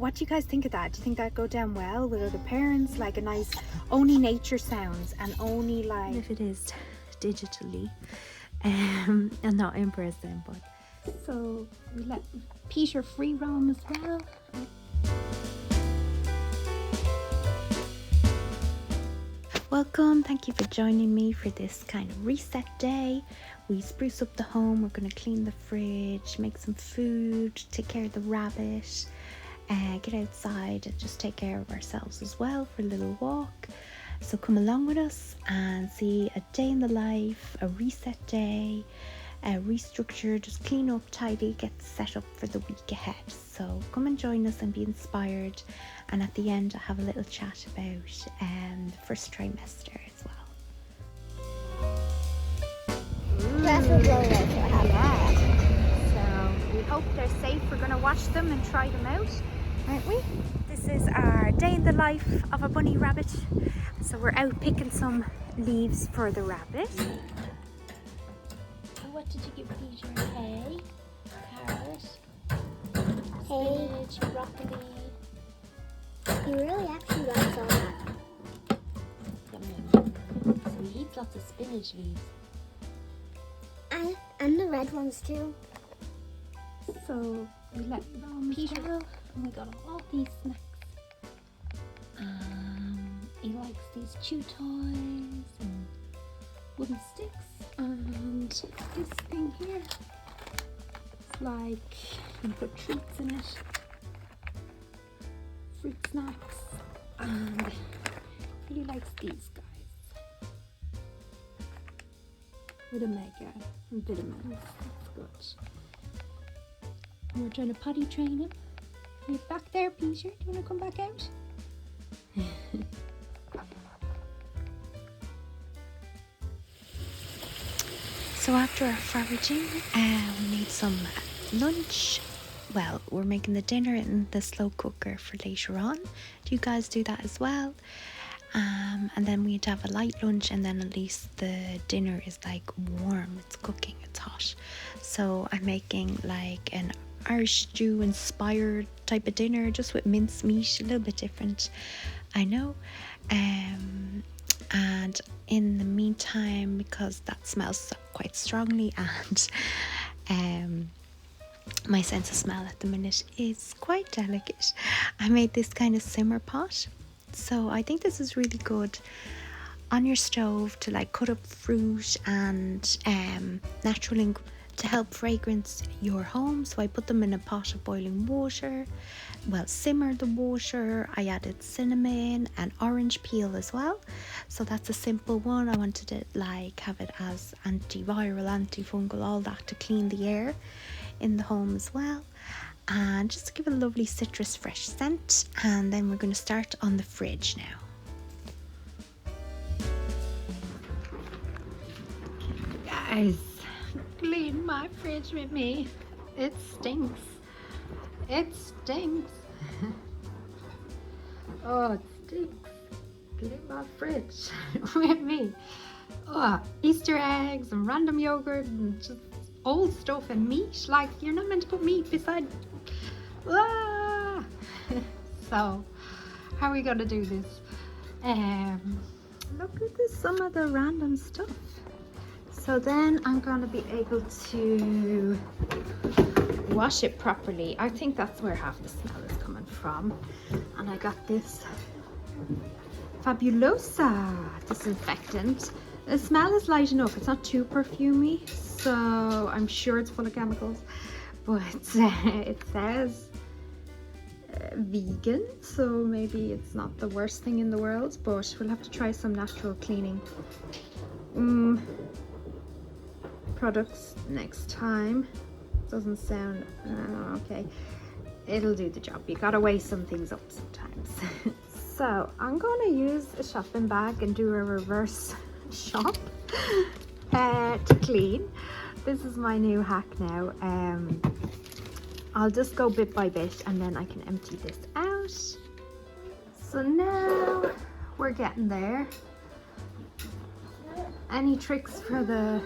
what do you guys think of that? Do you think that'd go down well with other parents? Like a nice, only nature sounds and only like... If it is digitally, and not in person, but... So we let Peter free roam as well. Welcome, thank you for joining me for this kind of reset day. We spruce up the home, we're going to clean the fridge, make some food, take care of the rabbit, get outside and just take care of ourselves as well for a little walk. So come along with us and see a day in the life, a reset day, restructure, just clean up, tidy, get set up for the week ahead. So come and join us and be inspired, and at the end I'll have a little chat about the first trimester as well. That's what really nice to have. Yeah. So we hope they're safe. We're going to watch them and try them out, aren't we? This is our day in the life of a bunny rabbit. So we're out picking some leaves for the rabbit. What did you give Peter? Hay, carrot, spinach, broccoli. He really actually likes all that. So he eats lots of spinach leaves. And the red ones too. So we let Peter go, and we got all these snacks. He likes these chew toys and wooden sticks, and this thing here. It's like you can put treats in it, fruit snacks, and really likes these guys with omega and vitamins. That's good. And we're trying to potty train him. Are you back there, Peter? Do you want to come back out? So after our foraging, we made some lunch. Well, we're making the dinner in the slow cooker for later on. Do you guys do that as well? And then we'd have a light lunch, and then at least the dinner is like warm. It's cooking, it's hot. So I'm making like an Irish stew inspired type of dinner, just with minced meat, a little bit different, I know. And in the meantime, because that smells quite strongly, and my sense of smell at the minute is quite delicate, I made this kind of simmer pot. So I think this is really good on your stove to like cut up fruit and natural ingredients to help fragrance your home. So I put them in a pot of boiling water, simmer the water. I added cinnamon and orange peel as well. So that's a simple one. I wanted to like have it as antiviral, antifungal, all that to clean the air in the home as well, and just to give it a lovely citrus fresh scent. And then we're going to start on the fridge now. Guys, clean my fridge with me. It stinks. It stinks. Oh, it stinks. Clean my fridge with me. Oh, Easter eggs and random yogurt and just old stuff and meat. Like, you're not meant to put meat beside. Ah! So, how are we gonna do this? Look at this, some of the random stuff. So then I'm gonna be able to wash it properly. I think that's where half the smell is coming from. And I got this Fabulosa disinfectant. The smell is light enough. It's not too perfumey, so I'm sure it's full of chemicals. But it says vegan, so maybe it's not the worst thing in the world, but we'll have to try some natural cleaning products next time. Doesn't sound okay. It'll do the job. You gotta weigh some things up sometimes. So I'm gonna use a shopping bag and do a reverse shop to clean. This is my new hack now. I'll just go bit by bit and then I can empty this out. So now we're getting there. Any tricks for the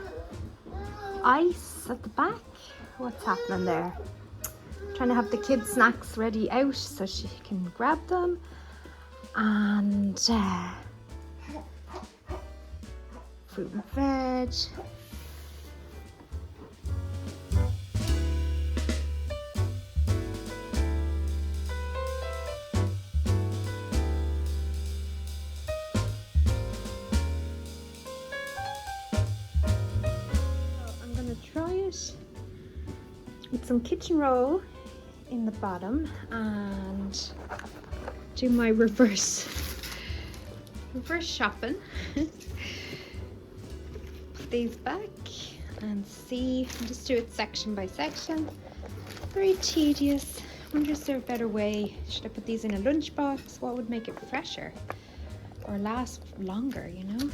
ice at the back? What's happening there? trying to have the kids' snacks ready out so she can grab them. And fruit and veg. I'm gonna try it with some kitchen roll in the bottom and do my reverse shopping. Put these back and see, just do it section by section. Very tedious. Wonder is there a better way? Should I put these in a lunchbox? What would make it fresher or last longer, you know?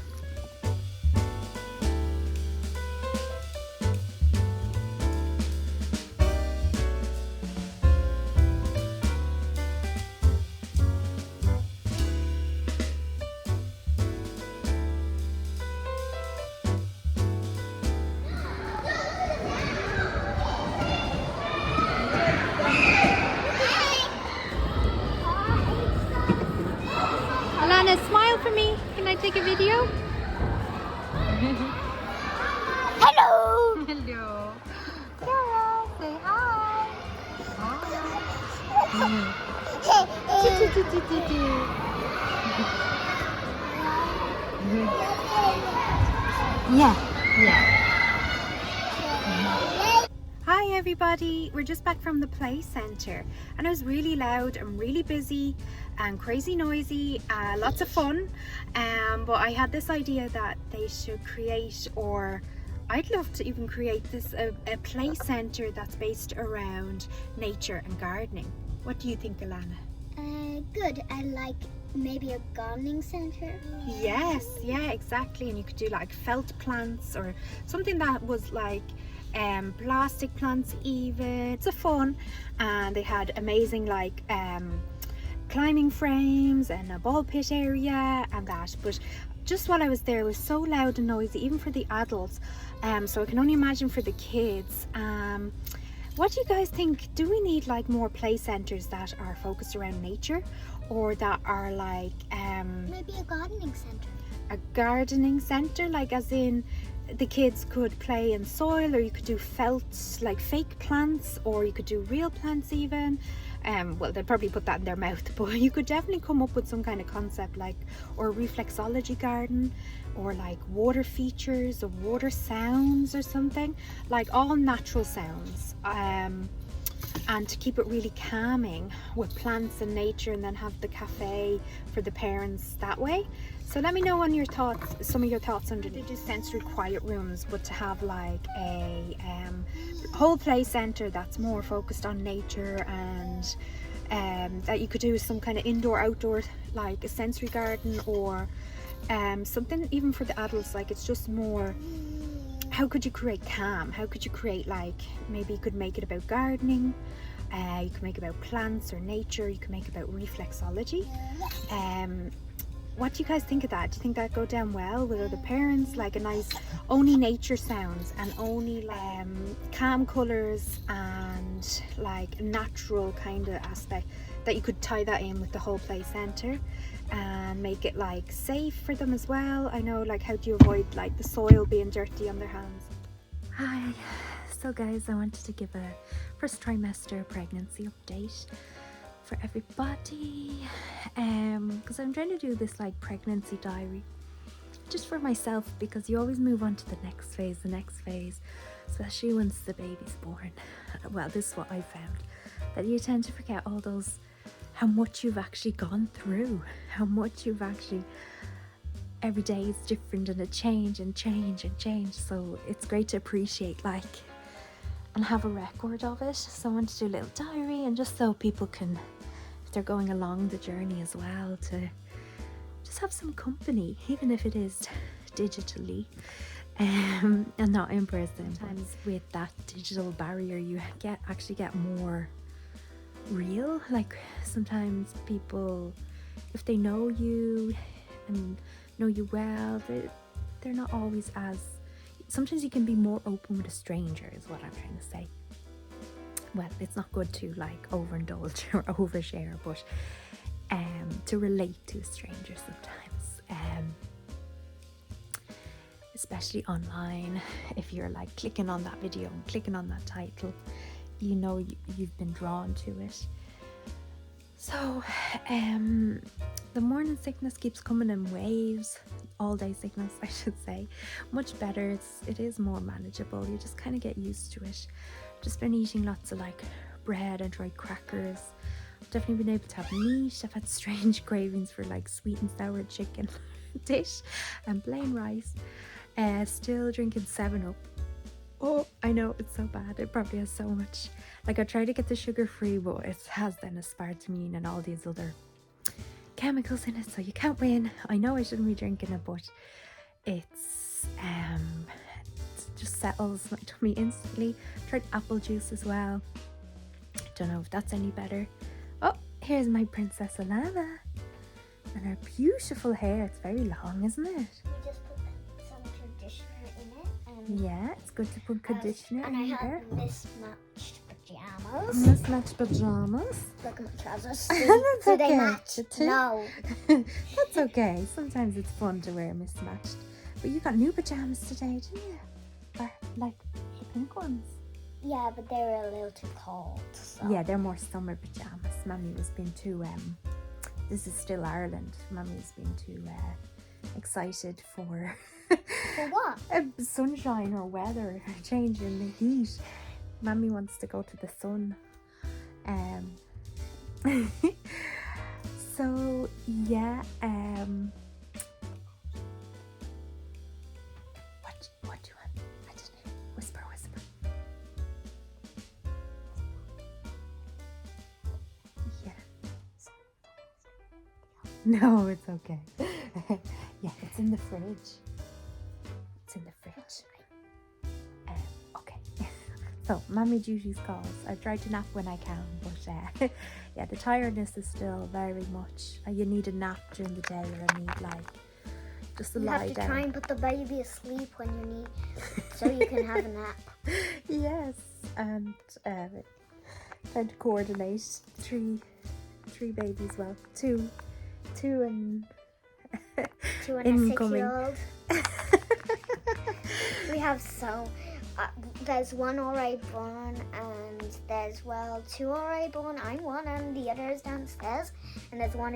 Alana, smile for me. Can I take a video? Hello! Hello. Sarah, say hi! Yeah. Hi everybody, we're just back from the Playcenter and it was really loud and really busy and crazy noisy, lots of fun, but I had this idea that they should create, or I'd love to even create this a Playcenter that's based around nature and gardening. What do you think, Alana? Good. I like maybe a gardening center. Yes, yeah, exactly. And you could do like felt plants or something that was like plastic plants even. It's a fun, and they had amazing like climbing frames and a ball pit area and that, but just while I was there it was so loud and noisy even for the adults, so I can only imagine for the kids. What do you guys think? Do we need like more play centers that are focused around nature, or that are like Maybe a gardening center. a gardening center, like as in the kids could play in soil, or you could do felt like fake plants, or you could do real plants even. Well, they'd probably put that in their mouth, but you could definitely come up with some kind of concept, like, or a reflexology garden, or like water features or water sounds or something, like all natural sounds, and to keep it really calming with plants and nature, and then have the cafe for the parents that way. So let me know on your thoughts, some of your thoughts under the sensory quiet rooms, but to have like a whole play center that's more focused on nature, and that you could do some kind of indoor outdoor, like a sensory garden, or something even for the adults. Like it's just more, how could you create calm? How could you create, like, maybe you could make it about gardening, you could make it about plants or nature, you could make it about reflexology. What do you guys think of that? Do you think that'd go down well with other parents? Like a nice, only nature sounds and only calm colours and like natural kind of aspect, that you could tie that in with the whole play centre and make it like safe for them as well? I know, like, how do you avoid like the soil being dirty on their hands? Hi, so guys, I wanted to give a first trimester pregnancy update for everybody, because I'm trying to do this like pregnancy diary just for myself, because you always move on to the next phase, especially once the baby's born. Well, this is what I found, that you tend to forget all those, how much you've actually gone through, how much you've actually, every day is different and a change, so it's great to appreciate, like, and have a record of it. So I want to do a little diary, and just so people can, if they're going along the journey as well, to just have some company, even if it is digitally, and not in person. Sometimes with that digital barrier you actually get more real. Like sometimes people, if they know you and know you well, they're not always as, sometimes you can be more open with a stranger, is what I'm trying to say. well, it's not good to like overindulge or overshare, but to relate to a stranger sometimes, especially online. If you're like clicking on that video and clicking on that title, you know you've been drawn to it. So the morning sickness keeps coming in waves. All day sickness, I should say. Much better. It is more manageable. You just kind of get used to it. Just been eating lots of like bread and dried crackers. Definitely been able to have meat. I've had strange cravings for like sweet and sour chicken dish and plain rice. Still drinking 7-Up. Oh, I know, it's so bad. It probably has so much. Like, I try to get the sugar free, but it has then aspartame and all these other chemicals in it, so you can't win. I know I shouldn't be drinking it, but it's it just settles my tummy instantly. Tried apple juice as well. Don't know if that's any better. Oh, here's my Princess Alana and her beautiful hair. It's very long, isn't it? We just put some conditioner in it. And Yeah, it's good to put conditioner and in I your have hair. mismatched pajamas. Mismatched pajamas. Look at my trousers. That's Do they okay. match? No. That's okay. Sometimes it's fun to wear mismatched. But you got new pajamas today, didn't you? Or like the pink ones. Yeah, but they were a little too cold. So. Yeah, they're more summer pajamas. Mummy was being too this is still Ireland. Mummy's been too excited for For what? sunshine or weather, change in the heat. Mummy wants to go to the sun. So yeah, what do you want? I don't know. Whisper. Yeah. No, it's okay. Yeah, it's in the fridge. Okay. So, Mummy duties calls. I try to nap when I can, but yeah, the tiredness is still very much. You need a nap during the day, or I need like just to You lie have to down. try and put the baby asleep when you need, so you can have a nap. Yes, and trying to coordinate three babies. Well, two and 2 and incoming. a 6-year-old. We have there's one already born, and there's 2 already born. I'm one, and the other is downstairs, and there's one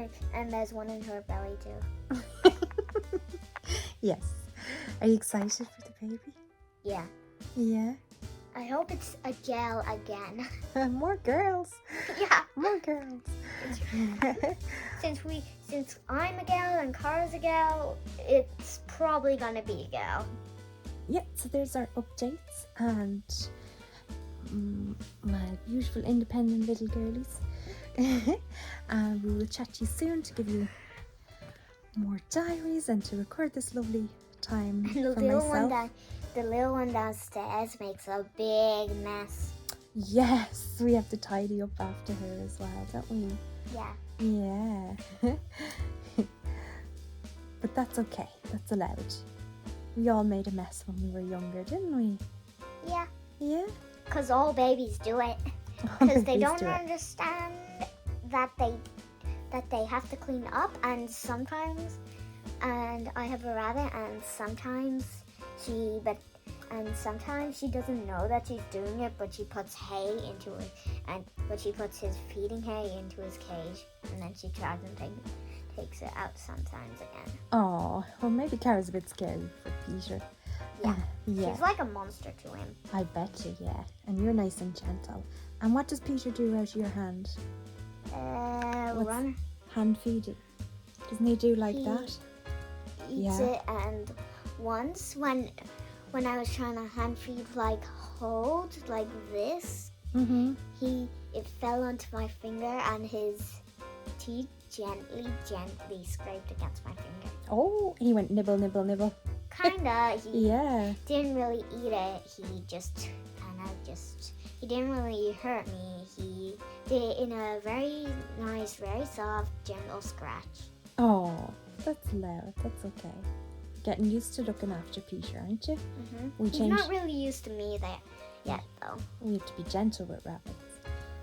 in her belly too. Yes. Are you excited for the baby? Yeah. Yeah. I hope it's a girl again. More girls. Yeah. More girls. Since I'm a girl and Cara's a girl, it's probably gonna be a girl. Yeah, so there's our updates and my usual independent little girlies. And we will chat to you soon to give you more diaries and to record this lovely time And for myself. the little one downstairs makes a big mess. Yes, we have to tidy up after her as well, don't we? Yeah. Yeah. But that's okay. That's allowed. We all made a mess when we were younger, didn't we? Yeah. Yeah. Because all babies do it. All Because they babies don't do it. understand that they have to clean up, and sometimes, and I have a rabbit, and sometimes she doesn't know that she's doing it, but she puts hay into it, but she puts his feeding hay into his cage, and then she tries and takes it out sometimes again. Oh, well, maybe Cara's a bit scary for Peter. Yeah. Yeah. She's like a monster to him. I bet you, yeah. And you're nice and gentle. And what does Peter do out of your hand? What's- Run. Hand feeding. Doesn't he do like He that? Eats Yeah. it, and once when I was trying to hand feed, like hold like this, Mm-hmm. it fell onto my finger, and his teeth gently scraped against my finger. Oh, he went nibble, nibble, nibble. Kinda. He Yeah. didn't really eat it. He didn't really hurt me. He did it in a very nice, very soft, gentle scratch. Oh, that's loud. That's okay. Getting used to looking after Peter, aren't you? Mm-hmm. We He's changed. not really used to me yet, though. We have to be gentle with rabbits.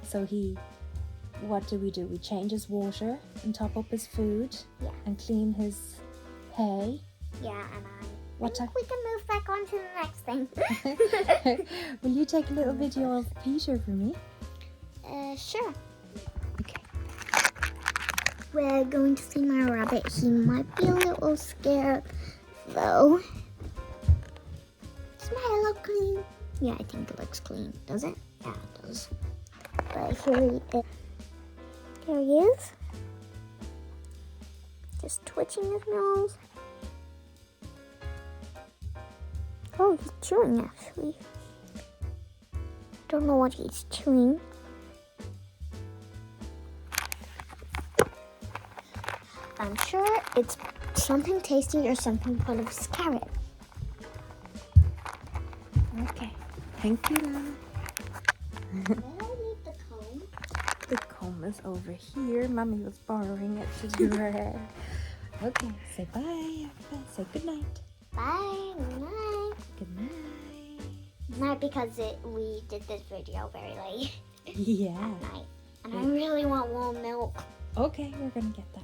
So what do? We change his water and top up his food. Yeah. And clean his hay. Yeah, and What think we can move back on to the next thing. Will you take a little video of Peter for me? Sure. Okay. We're going to see my rabbit. He might be a little scared, though. Does my hair look clean? Yeah, I think it looks clean. Does it? Yeah, it does. But here he is. There he is. Just twitching his nose. Oh, he's chewing, actually. Don't know what he's chewing. I'm sure it's something tasty or something full of carrot. Okay. Thank you, Lana. May I leave the comb? The comb is over here. Mommy was borrowing it to do her hair. Okay. Say bye. Everybody. Say good night. Bye. Good night. Good night. Not because we did this video very late Yeah. at night. And I really want warm milk. Okay, we're gonna get that.